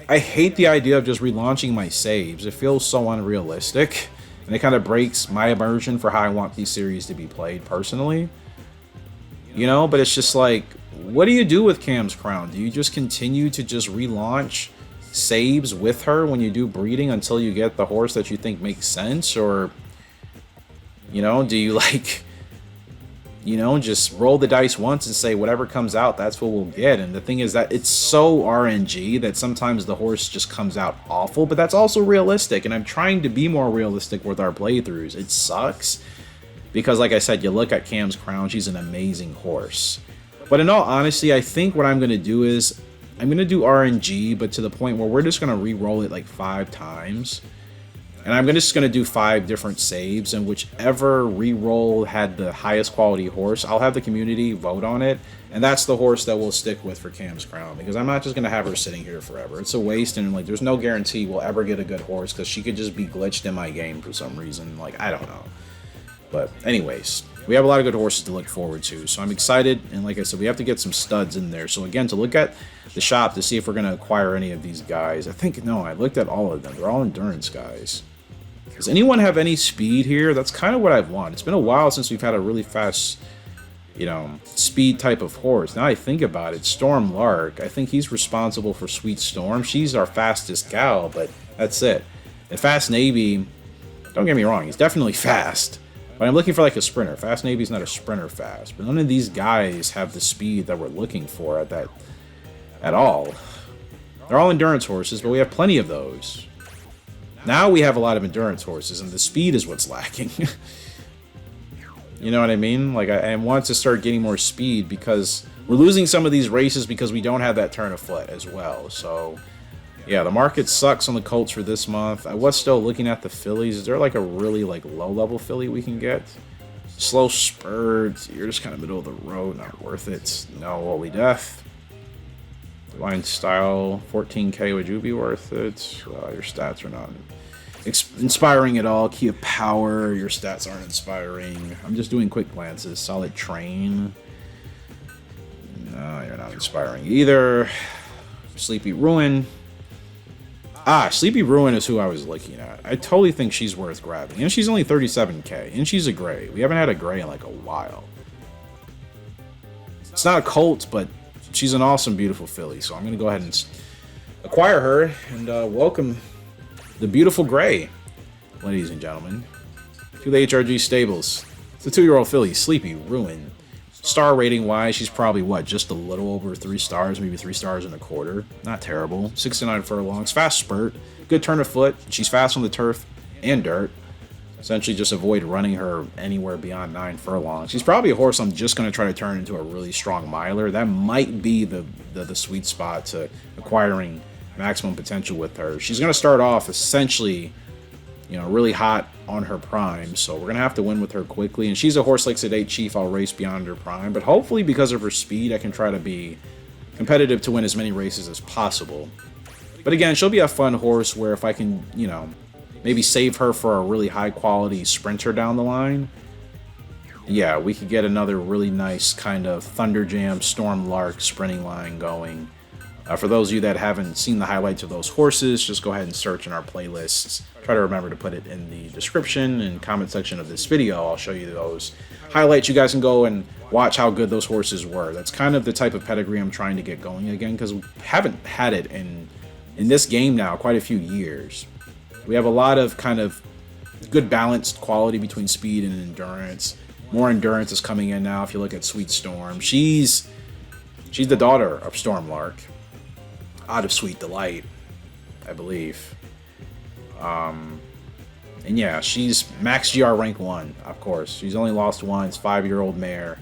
I hate the idea of just relaunching my saves. It feels so unrealistic. And it kind of breaks my immersion for how I want these series to be played personally. You know, but it's just like, what do you do with Cam's Crown? Do you just continue to just relaunch saves with her when you do breeding until you get the horse that you think makes sense? Or, do you just roll the dice once and say whatever comes out, that's what we'll get? And the thing is that it's so RNG that sometimes the horse just comes out awful, but that's also realistic. And I'm trying to be more realistic with our playthroughs. It sucks because, like I said, you look at Cam's Crown, she's an amazing horse. But in all honesty, I think what I'm going to do is I'm going to do RNG, but to the point where we're just going to re-roll it like 5 times. And I'm just going to do 5 different saves, and whichever re-roll had the highest quality horse, I'll have the community vote on it. And that's the horse that we'll stick with for Cam's Crown, because I'm not just going to have her sitting here forever. It's a waste, and like there's no guarantee we'll ever get a good horse, because she could just be glitched in my game for some reason. Like, I don't know. But anyways, we have a lot of good horses to look forward to. So I'm excited, and like I said, we have to get some studs in there. So again, to look at the shop to see if we're going to acquire any of these guys. I looked at all of them. They're all endurance guys. Does anyone have any speed here? That's kind of what I've wanted. It's been a while since we've had a really fast you know, speed type of horse. Now I think about it, Storm Lark, I think he's responsible for Sweet Storm. She's our fastest gal, but that's it. And Fast Navy, don't get me wrong, he's definitely fast. But I'm looking for like a sprinter. Fast Navy's not a sprinter fast. But none of these guys have the speed that we're looking for at all. They're all endurance horses, but we have plenty of those. Now we have a lot of endurance horses, and the speed is what's lacking. You know what I mean? Like, I want to start getting more speed because we're losing some of these races because we don't have that turn of foot as well. So, yeah, the market sucks on the colts for this month. I was still looking at the fillies. Is there like a really like low-level filly we can get? Slow Spurt. You're just kind of middle of the road. Not worth it. No Holy Death. Divine Style, 14k, would you be worth it? Your stats are not inspiring at all. Key of Power, your stats aren't inspiring. I'm just doing quick glances. Solid Train. No, you're not inspiring either. Sleepy Ruin. Sleepy Ruin is who I was looking at. I totally think she's worth grabbing. And she's only 37k. And she's a gray. We haven't had a gray in like a while. It's not a colt, but she's an awesome, beautiful filly, so I'm going to go ahead and acquire her and welcome the beautiful gray, ladies and gentlemen, to the HRG stables. It's a 2-year-old filly, Sleepy Ruin. Star rating wise, she's probably what, just a little over 3 stars, maybe 3 stars and a quarter. Not terrible. 69 furlongs, fast spurt, good turn of foot. She's fast on the turf and dirt. Essentially just avoid running her anywhere beyond 9 furlongs. She's probably a horse I'm just going to try to turn into a really strong miler. That might be the sweet spot to acquiring maximum potential with her. She's going to start off essentially, you know, really hot on her prime, so we're going to have to win with her quickly. And she's a horse like Sedate Chief I'll race beyond her prime, but hopefully because of her speed I can try to be competitive to win as many races as possible. But again, she'll be a fun horse where if I can, you know, maybe save her for a really high-quality sprinter down the line, yeah, we could get another really nice kind of Thunderjam, Storm Lark sprinting line going. For those of you that haven't seen the highlights of those horses, just go ahead and search in our playlists. Try to remember to put it in the description and comment section of this video. I'll show you those highlights. You guys can go and watch how good those horses were. That's kind of the type of pedigree I'm trying to get going again, because we haven't had it in this game now quite a few years. We have a lot of kind of good balanced quality between speed and endurance. More endurance is coming in now. If you look at Sweet Storm, she's the daughter of Storm Lark, out of Sweet Delight, I believe. And yeah, she's max GR rank 1, of course. She's only lost once, 5-year-old mare.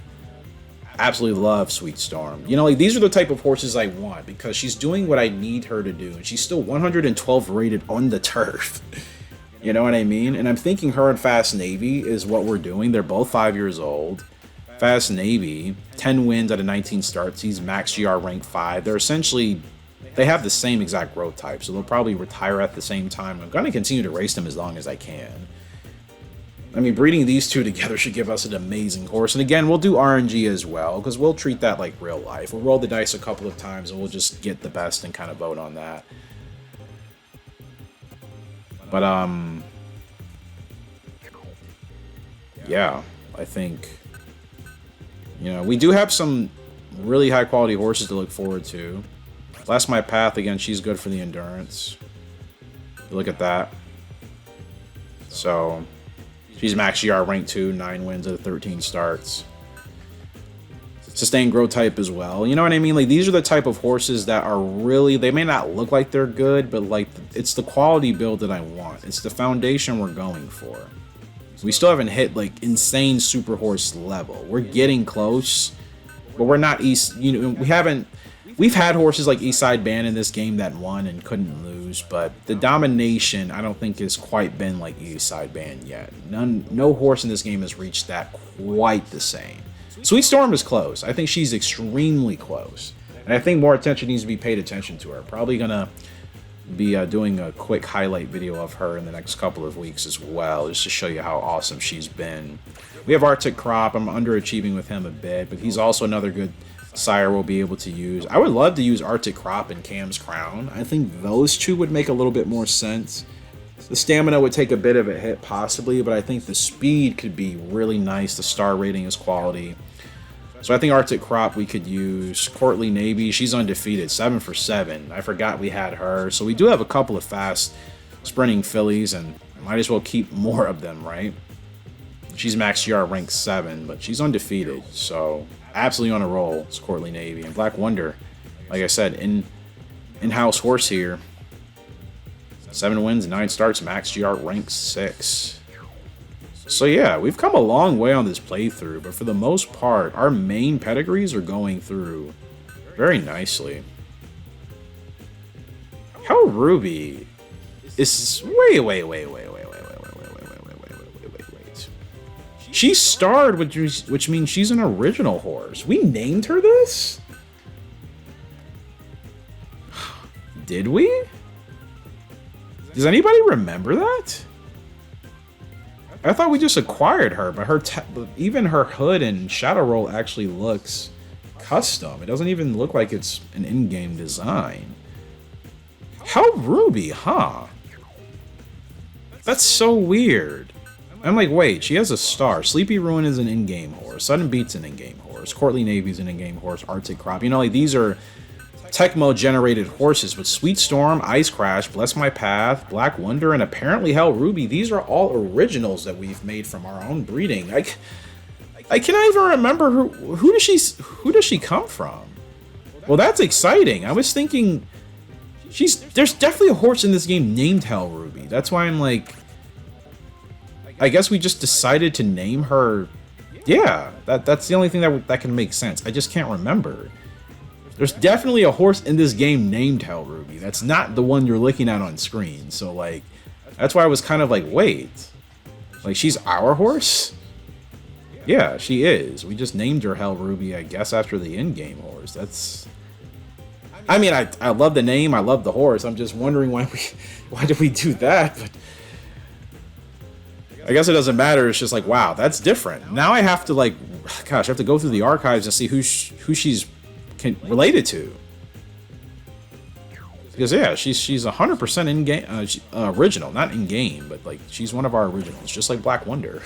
Absolutely love Sweet Storm. You know, like, these are the type of horses I want because she's doing what I need her to do, and she's still 112 rated on the turf. You know what I mean? And I'm thinking her and Fast Navy is what we're doing. They're both 5 years old. Fast Navy, 10 wins out of 19 starts. He's max GR rank 5. They're essentially, they have the same exact growth type, so they'll probably retire at the same time. I'm going to continue to race them as long as I can. I mean, breeding these two together should give us an amazing horse. And again, we'll do RNG as well, because we'll treat that like real life. We'll roll the dice a couple of times, and we'll just get the best and kind of vote on that. But, yeah, I think, you know, we do have some really high-quality horses to look forward to. Blast My Path, again, she's good for the endurance. Look at that. So she's max GR rank 2, 9 wins out of 13 starts. Sustained growth type as well. You know what I mean? Like, these are the type of horses that are really, they may not look like they're good, but like, it's the quality build that I want. It's the foundation we're going for. We still haven't hit like insane super horse level. We're getting close, but we're not we've had horses like Eastside Band in this game that won and couldn't lose, but the domination I don't think has quite been like Eastside Band yet. No horse in this game has reached that quite the same. Sweet Storm is close. I think she's extremely close, and I think more attention needs to be paid attention to her. Probably gonna be doing a quick highlight video of her in the next couple of weeks as well, just to show you how awesome she's been. We have Arctic Crop. I'm underachieving with him a bit, but he's also another good sire we'll be able to use. I would love to use Arctic Crop and Cam's Crown. I think those two would make a little bit more sense. The stamina would take a bit of a hit possibly, but I think the speed could be really nice. The star rating is quality. So I think Arctic Crop we could use. Courtly Navy, she's undefeated, 7 for 7. I forgot we had her. So we do have a couple of fast sprinting fillies, and might as well keep more of them, right? She's max GR rank 7, but she's undefeated. So absolutely on a roll. It's Courtly Navy. And Black Wonder, like I said, in-house horse here. 7 wins, 9 starts, max GR rank 6. So yeah, we've come a long way on this playthrough, but for the most part, our main pedigrees are going through very nicely. How Ruby is wait. She starred, which means she's an original horse. We named her this? Did we? Does anybody remember that? I thought we just acquired her, but even her hood and shadow roll actually looks custom. It doesn't even look like it's an in-game design. How Ruby, huh? That's so weird. I'm like, wait, she has a star. Sleepy Ruin is an in-game horse. Sudden Beat's an in-game horse. Courtly Navy's an in-game horse. Arctic Crop. You know, like these are Tecmo generated horses, but Sweet Storm, Ice Crash, Bless My Path, Black Wonder, and apparently Hell Ruby, these are all originals that we've made from our own breeding. I cannot even remember who does she come from? Well, that's exciting. I was thinking there's definitely a horse in this game named Hell Ruby. That's why I'm like, I guess we just decided to name her. Yeah, that's the only thing that can make sense. I just can't remember. There's definitely a horse in this game named Hell Ruby. That's not the one you're looking at on screen. So, like, that's why I was kind of like, wait. Like, she's our horse? Yeah, she is. We just named her Hell Ruby, I guess, after the in-game horse. That's... I mean, I love the name. I love the horse. I'm just wondering why did we do that? But I guess it doesn't matter. It's just like, wow, that's different. Now I have to, like, gosh, I have to go through the archives and see who she's related to, because yeah, she's 100% in game, original, not in game, but like she's one of our originals, just like Black Wonder.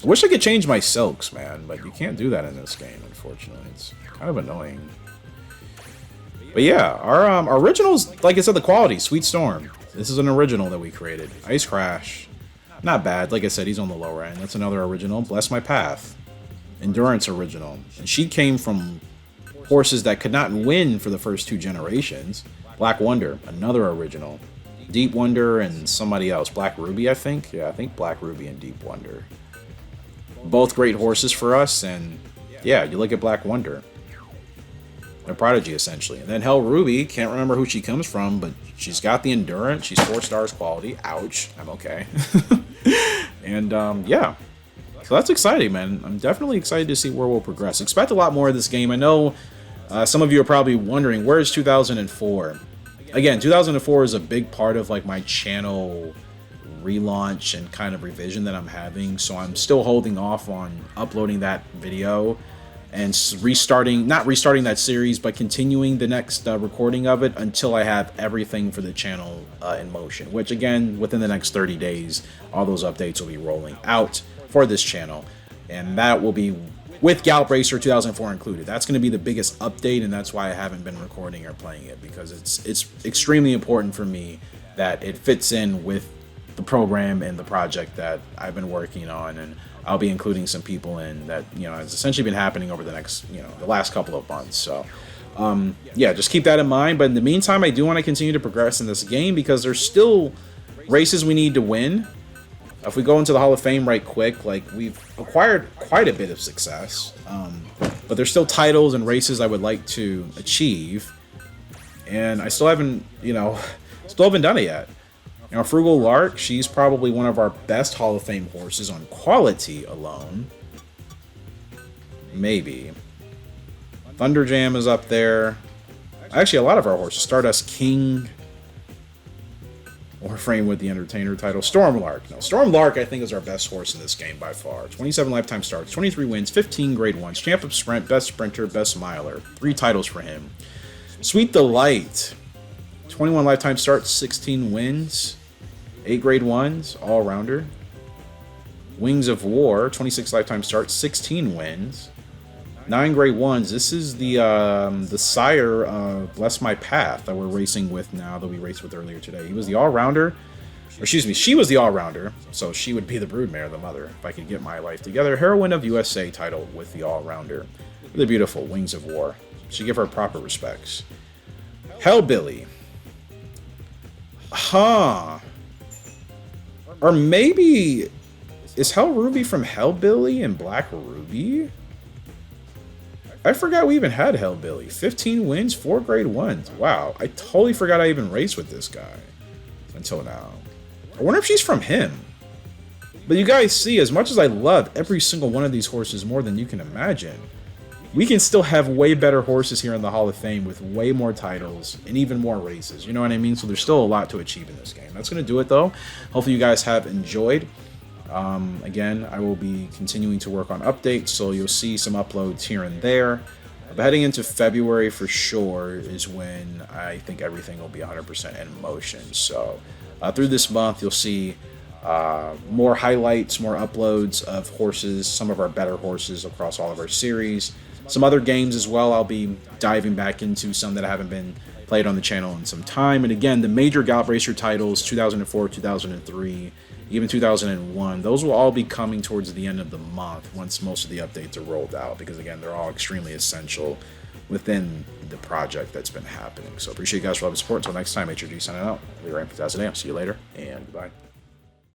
I wish I could change my silks, man, but you can't do that in this game, unfortunately. It's kind of annoying. But yeah, our originals, like I said, the quality. Sweet Storm, this is an original that we created. Ice Crash, not bad. Like I said, he's on the lower end. That's another original. Bless My Path, Endurance original, and she came from horses that could not win for the first 2 generations. Black Wonder, another original. Deep Wonder and somebody else, Black Ruby, I think. Yeah, I think Black Ruby and Deep Wonder. Both great horses for us, and yeah, you look at Black Wonder, a prodigy essentially. And then Hell Ruby, can't remember who she comes from, but she's got the endurance. She's 4 stars quality. Ouch, I'm okay. And yeah. So that's exciting, man. I'm definitely excited to see where we'll progress. Expect a lot more of this game. I know some of you are probably wondering, where is 2004? Again, 2004 is a big part of like my channel relaunch and kind of revision that I'm having. So I'm still holding off on uploading that video and not restarting that series, but continuing the next recording of it until I have everything for the channel in motion. Which again, within the next 30 days, all those updates will be rolling out for this channel, and that will be with Gallop Racer 2004 included. That's going to be the biggest update, and that's why I haven't been recording or playing it, because it's extremely important for me that it fits in with the program and the project that I've been working on, and I'll be including some people in that, you know, has essentially been happening over the next, you know, the last couple of months. So yeah, just keep that in mind. But in the meantime, I do want to continue to progress in this game, because there's still races we need to win. If we go into the Hall of Fame right quick, like, we've acquired quite a bit of success, but there's still titles and races I would like to achieve, and I still haven't, done it yet. You know, Frugal Lark, she's probably one of our best Hall of Fame horses on quality alone. Maybe. Thunderjam is up there. Actually, a lot of our horses. Stardust King, or frame with the Entertainer title. Stormlark. No, Stormlark, I think, is our best horse in this game by far. 27 lifetime starts, 23 wins, 15 grade 1s, champ of sprint, best sprinter, best miler. 3 titles for him. Sweet Delight. 21 lifetime starts, 16 wins, 8 grade 1s, all-rounder. Wings of War, 26 lifetime starts, 16 wins. 9 grade 1s. This is the sire of Bless My Path that we're racing with now, that we raced with earlier today. He was the all-rounder. Or excuse me, she was the all-rounder, so she would be the broodmare, the mother, if I could get my life together. Heroine of USA title with the all-rounder. The beautiful Wings of War. Should give her proper respects. Hellbilly. Huh. Or maybe... Is Hell Ruby from Hellbilly and Black Ruby? I forgot we even had Hellbilly. 15 wins, 4 grade 1s. Wow, I totally forgot I even raced with this guy. Until now. I wonder if she's from him. But you guys see, as much as I love every single one of these horses more than you can imagine, we can still have way better horses here in the Hall of Fame with way more titles and even more races. You know what I mean? So there's still a lot to achieve in this game. That's going to do it, though. Hopefully you guys have enjoyed. Again, I will be continuing to work on updates, so you'll see some uploads here and there. But heading into February for sure is when I think everything will be 100% in motion. So through this month, you'll see more highlights, more uploads of horses, some of our better horses across all of our series. Some other games as well. I'll be diving back into some that haven't been played on the channel in some time. And again, the major Gallop Racer titles, 2004, 2003, even 2001, those will all be coming towards the end of the month once most of the updates are rolled out, because again, they're all extremely essential within the project that's been happening. So appreciate you guys for all the support. Until next time, HRG signing out. We are in for today. I'll see you later, and goodbye.